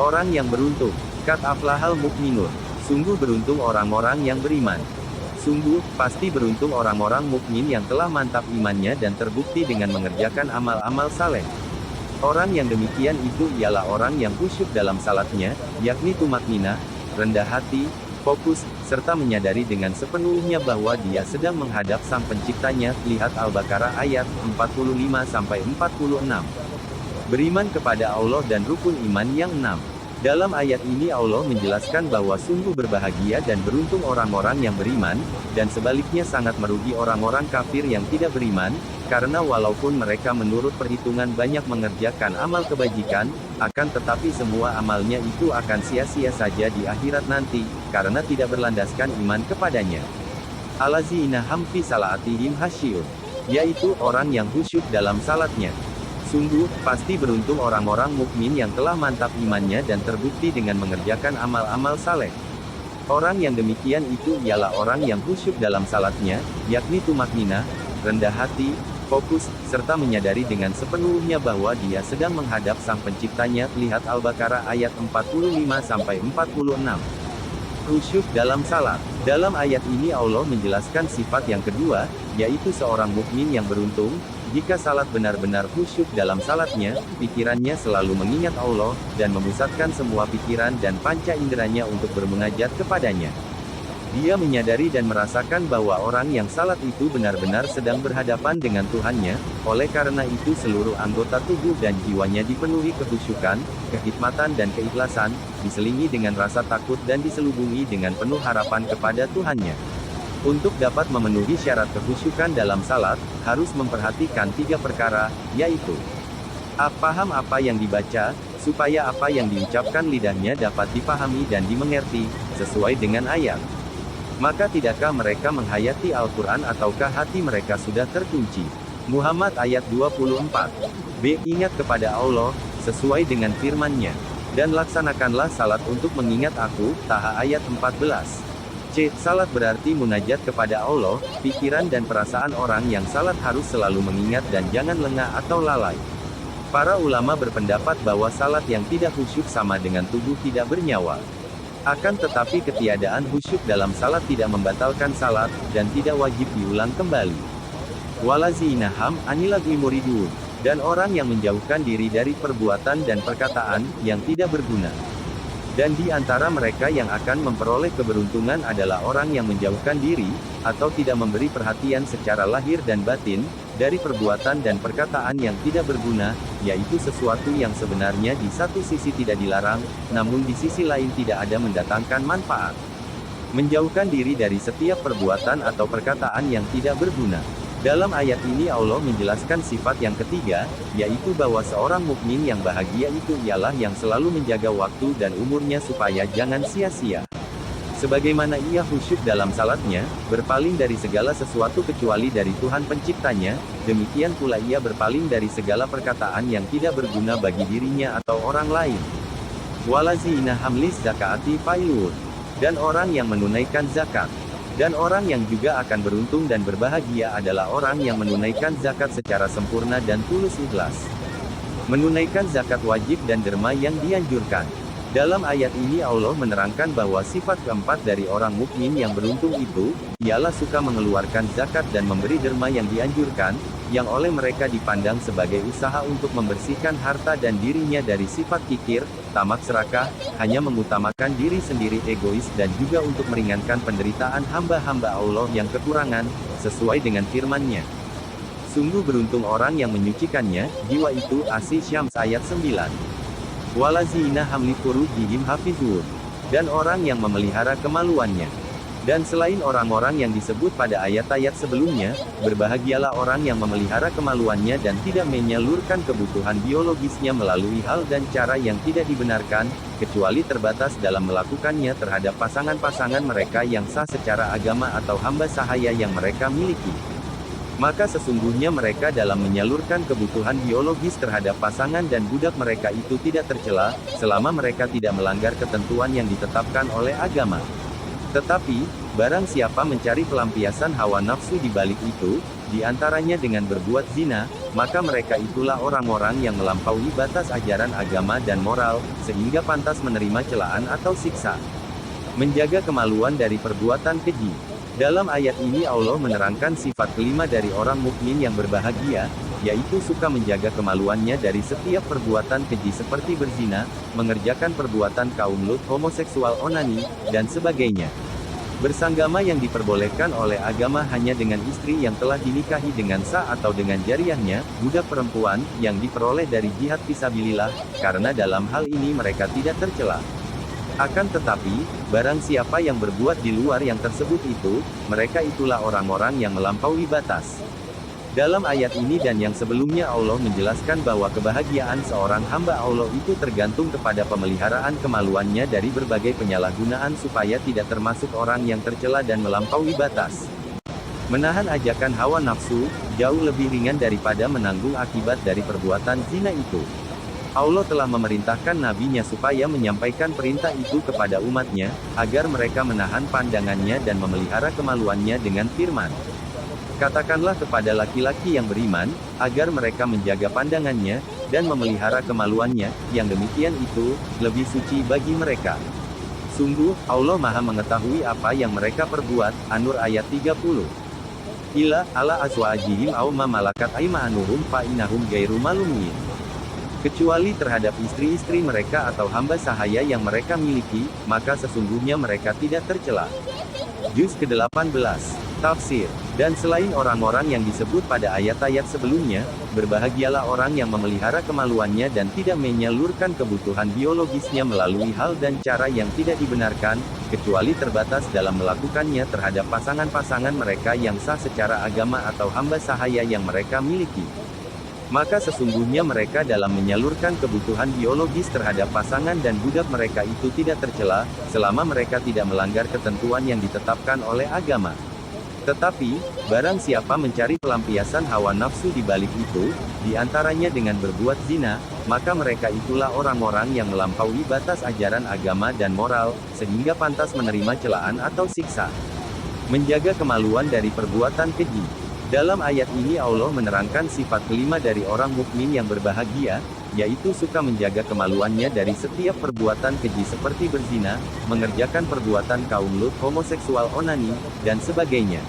Orang yang beruntung. Qad aflahal mukminun. Sungguh beruntung orang-orang yang beriman. Sungguh, pasti beruntung orang-orang mukmin yang telah mantap imannya dan terbukti dengan mengerjakan amal-amal saleh. Orang yang demikian itu ialah orang yang khusyuk dalam salatnya, yakni tumakninah, rendah hati, fokus, serta menyadari dengan sepenuhnya bahwa dia sedang menghadap Sang Penciptanya. Lihat Al-Baqarah ayat 45-46. Beriman kepada Allah dan rukun iman yang 6. Dalam ayat ini Allah menjelaskan bahwa sungguh berbahagia dan beruntung orang-orang yang beriman, dan sebaliknya sangat merugi orang-orang kafir yang tidak beriman, karena walaupun mereka menurut perhitungan banyak mengerjakan amal kebajikan, akan tetapi semua amalnya itu akan sia-sia saja di akhirat nanti, karena tidak berlandaskan iman kepadanya. Allazina hum fi salatihim khasyiyun, yaitu orang yang khusyuk dalam salatnya. Sungguh, pasti beruntung orang-orang mukmin yang telah mantap imannya dan terbukti dengan mengerjakan amal-amal saleh. Orang yang demikian itu ialah orang yang khusyuk dalam salatnya, yakni tumakninah, rendah hati, fokus, serta menyadari dengan sepenuhnya bahwa dia sedang menghadap Sang Penciptanya. Lihat Al-Baqarah ayat 45-46. Khusyuk dalam salat. Dalam ayat ini Allah menjelaskan sifat yang kedua, yaitu seorang mukmin yang beruntung. Jika salat benar-benar khusyuk dalam salatnya, pikirannya selalu mengingat Allah, dan memusatkan semua pikiran dan panca inderanya untuk bermunajat kepadanya. Dia menyadari dan merasakan bahwa orang yang salat itu benar-benar sedang berhadapan dengan Tuhannya, oleh karena itu seluruh anggota tubuh dan jiwanya dipenuhi kekhusyukan, kehikmatan dan keikhlasan, diselingi dengan rasa takut dan diselubungi dengan penuh harapan kepada Tuhannya. Untuk dapat memenuhi syarat kekhusyukan dalam salat, harus memperhatikan 3 perkara, yaitu paham apa yang dibaca, supaya apa yang diucapkan lidahnya dapat dipahami dan dimengerti, sesuai dengan ayat. Maka tidakkah mereka menghayati Al-Quran ataukah hati mereka sudah terkunci? Muhammad ayat 24. B. Ingat kepada Allah, sesuai dengan firman-Nya. Dan laksanakanlah salat untuk mengingat Aku, Taha ayat 14. C. Salat berarti munajat kepada Allah. Pikiran dan perasaan orang yang salat harus selalu mengingat dan jangan lengah atau lalai. Para ulama berpendapat bahwa salat yang tidak khusyuk sama dengan tubuh tidak bernyawa. Akan tetapi ketiadaan khusyuk dalam salat tidak membatalkan salat, dan tidak wajib diulang kembali. Walazina hum anil lagwi muridun. Dan orang yang menjauhkan diri dari perbuatan dan perkataan yang tidak berguna. Dan di antara mereka yang akan memperoleh keberuntungan adalah orang yang menjauhkan diri, atau tidak memberi perhatian secara lahir dan batin, dari perbuatan dan perkataan yang tidak berguna, yaitu sesuatu yang sebenarnya di satu sisi tidak dilarang, namun di sisi lain tidak ada mendatangkan manfaat. Menjauhkan diri dari setiap perbuatan atau perkataan yang tidak berguna. Dalam ayat ini Allah menjelaskan sifat yang ketiga, yaitu bahwa seorang mukmin yang bahagia itu ialah yang selalu menjaga waktu dan umurnya supaya jangan sia-sia. Sebagaimana ia khusyuk dalam salatnya, berpaling dari segala sesuatu kecuali dari Tuhan Penciptanya, demikian pula ia berpaling dari segala perkataan yang tidak berguna bagi dirinya atau orang lain. Walazina hamlis zakati failun. Dan orang yang menunaikan zakat. Dan orang yang juga akan beruntung dan berbahagia adalah orang yang menunaikan zakat secara sempurna dan tulus ikhlas. Menunaikan zakat wajib dan derma yang dianjurkan. Dalam ayat ini Allah menerangkan bahwa sifat keempat dari orang mukmin yang beruntung itu, ialah suka mengeluarkan zakat dan memberi derma yang dianjurkan, yang oleh mereka dipandang sebagai usaha untuk membersihkan harta dan dirinya dari sifat kikir, tamak serakah, hanya mengutamakan diri sendiri egois dan juga untuk meringankan penderitaan hamba-hamba Allah yang kekurangan, sesuai dengan firman-Nya. Sungguh beruntung orang yang menyucikannya, jiwa itu. Asy-Syams ayat 9. Walazina hum li furujihim hafizun. Dan orang yang memelihara kemaluannya. Dan selain orang-orang yang disebut pada ayat-ayat sebelumnya, berbahagialah orang yang memelihara kemaluannya dan tidak menyalurkan kebutuhan biologisnya melalui hal dan cara yang tidak dibenarkan, kecuali terbatas dalam melakukannya terhadap pasangan-pasangan mereka yang sah secara agama atau hamba sahaya yang mereka miliki. Maka sesungguhnya mereka dalam menyalurkan kebutuhan biologis terhadap pasangan dan budak mereka itu tidak tercela, selama mereka tidak melanggar ketentuan yang ditetapkan oleh agama. Tetapi, barang siapa mencari pelampiasan hawa nafsu di balik itu, di antaranya dengan berbuat zina, maka mereka itulah orang-orang yang melampaui batas ajaran agama dan moral, sehingga pantas menerima celaan atau siksa. Menjaga kemaluan dari perbuatan keji. Dalam ayat ini Allah menerangkan sifat kelima dari orang mukmin yang berbahagia, yaitu suka menjaga kemaluannya dari setiap perbuatan keji seperti berzina, mengerjakan perbuatan kaum Lut, homoseksual, onani, dan sebagainya. Bersanggama yang diperbolehkan oleh agama hanya dengan istri yang telah dinikahi dengan sah atau dengan jariahnya, budak perempuan, yang diperoleh dari jihad fisabilillah, karena dalam hal ini mereka tidak tercela. Akan tetapi, barang siapa yang berbuat di luar yang tersebut itu, mereka itulah orang-orang yang melampaui batas. Dalam ayat ini dan yang sebelumnya Allah menjelaskan bahwa kebahagiaan seorang hamba Allah itu tergantung kepada pemeliharaan kemaluannya dari berbagai penyalahgunaan supaya tidak termasuk orang yang tercela dan melampaui batas. Menahan ajakan hawa nafsu, jauh lebih ringan daripada menanggung akibat dari perbuatan zina itu. Allah telah memerintahkan nabinya supaya menyampaikan perintah itu kepada umatnya, agar mereka menahan pandangannya dan memelihara kemaluannya dengan firman. Katakanlah kepada laki-laki yang beriman, agar mereka menjaga pandangannya, dan memelihara kemaluannya, yang demikian itu, lebih suci bagi mereka. Sungguh, Allah Maha mengetahui apa yang mereka perbuat, An-Nur ayat 30. Ila, ala azwajihim aw ma malakat aymaanuhum fa innahum ghairu malumin. Kecuali terhadap istri-istri mereka atau hamba sahaya yang mereka miliki, maka sesungguhnya mereka tidak tercela. Juz ke-18. Tafsir. Dan selain orang-orang yang disebut pada ayat-ayat sebelumnya, berbahagialah orang yang memelihara kemaluannya dan tidak menyalurkan kebutuhan biologisnya melalui hal dan cara yang tidak dibenarkan, kecuali terbatas dalam melakukannya terhadap pasangan-pasangan mereka yang sah secara agama atau hamba sahaya yang mereka miliki. Maka sesungguhnya mereka dalam menyalurkan kebutuhan biologis terhadap pasangan dan budak mereka itu tidak tercela, selama mereka tidak melanggar ketentuan yang ditetapkan oleh agama. Tetapi, barang siapa mencari pelampiasan hawa nafsu di balik itu, di antaranya dengan berbuat zina, maka mereka itulah orang-orang yang melampaui batas ajaran agama dan moral, sehingga pantas menerima celaan atau siksa. Menjaga kemaluan dari perbuatan keji. Dalam ayat ini Allah menerangkan sifat kelima dari orang mukmin yang berbahagia, yaitu suka menjaga kemaluannya dari setiap perbuatan keji seperti berzina, mengerjakan perbuatan kaum Lut, homoseksual, onani, dan sebagainya.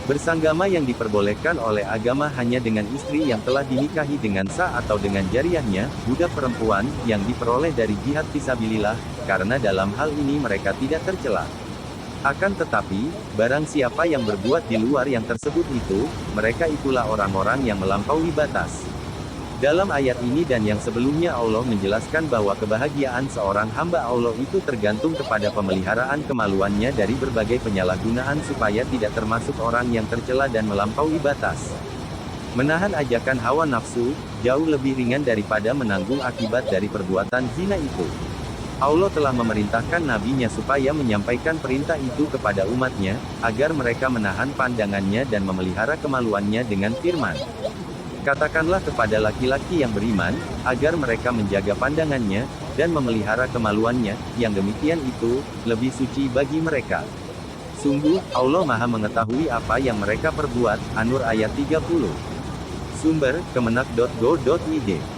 Bersanggama yang diperbolehkan oleh agama hanya dengan istri yang telah dinikahi dengan sah atau dengan jariahnya, budak perempuan, yang diperoleh dari jihad fisabilillah, karena dalam hal ini mereka tidak tercela. Akan tetapi, barang siapa yang berbuat di luar yang tersebut itu, mereka itulah orang-orang yang melampaui batas. Dalam ayat ini dan yang sebelumnya Allah menjelaskan bahwa kebahagiaan seorang hamba Allah itu tergantung kepada pemeliharaan kemaluannya dari berbagai penyalahgunaan supaya tidak termasuk orang yang tercela dan melampaui batas. Menahan ajakan hawa nafsu, jauh lebih ringan daripada menanggung akibat dari perbuatan zina itu. Allah telah memerintahkan nabinya supaya menyampaikan perintah itu kepada umatnya, agar mereka menahan pandangannya dan memelihara kemaluannya dengan firman. Katakanlah kepada laki-laki yang beriman, agar mereka menjaga pandangannya, dan memelihara kemaluannya, yang demikian itu, lebih suci bagi mereka. Sungguh, Allah Maha mengetahui apa yang mereka perbuat, An-Nur ayat 30. Sumber, kemenak.go.id